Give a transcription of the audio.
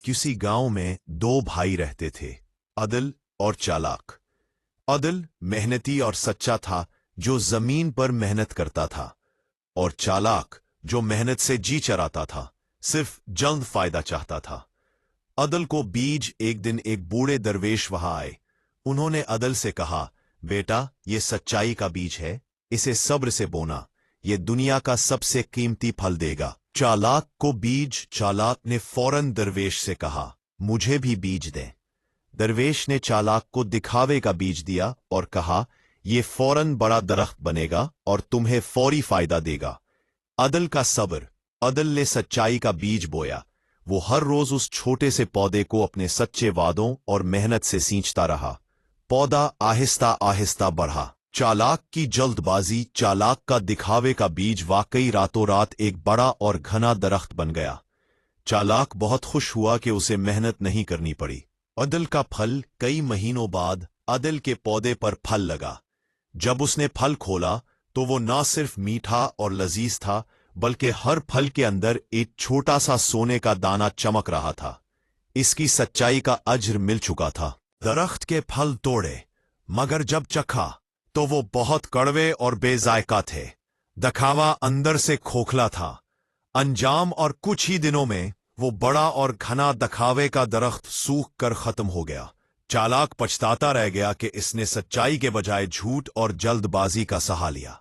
किसी गांव में दो भाई रहते थे, अदल और चालाक। अदल मेहनती और सच्चा था, जो जमीन पर मेहनत करता था, और चालाक जो मेहनत से जी चराता था, सिर्फ जल्द फायदा चाहता था। अदल को बीज एक दिन एक बूढ़े दरवेश वहां आए। उन्होंने अदल से कहा, बेटा, ये सच्चाई का बीज है, इसे सब्र से बोना, ये दुनिया का सबसे कीमती फल देगा। चालाक को बीज। चालाक ने फौरन दरवेश से कहा, मुझे भी बीज दें। दरवेश ने चालाक को दिखावे का बीज दिया और कहा, ये फौरन बड़ा दरख्त बनेगा और तुम्हें फौरी फायदा देगा। अदल का सब्र। अदल ने सच्चाई का बीज बोया। वो हर रोज उस छोटे से पौधे को अपने सच्चे वादों और मेहनत से सींचता रहा। पौधा आहिस्ता आहिस्ता बढ़ा। चालाक की जल्दबाजी, चालाक का दिखावे का बीज वाकई रातों रात एक बड़ा और घना दरख्त बन गया। चालाक बहुत खुश हुआ कि उसे मेहनत नहीं करनी पड़ी। अदल का फल। कई महीनों बाद अदल के पौधे पर फल लगा। जब उसने फल खोला तो वो न सिर्फ मीठा और लजीज था, बल्कि हर फल के अंदर एक छोटा सा सोने का दाना चमक रहा था। इसकी सच्चाई का अज्र मिल चुका था। दरख्त के फल तोड़े, मगर जब चखा तो वो बहुत कड़वे और बेजायका थे। दिखावा अंदर से खोखला था। अंजाम, और कुछ ही दिनों में वो बड़ा और घना दिखावे का दरख्त सूख कर खत्म हो गया। चालाक पछताता रह गया कि इसने सच्चाई के बजाय झूठ और जल्दबाजी का सहारा लिया।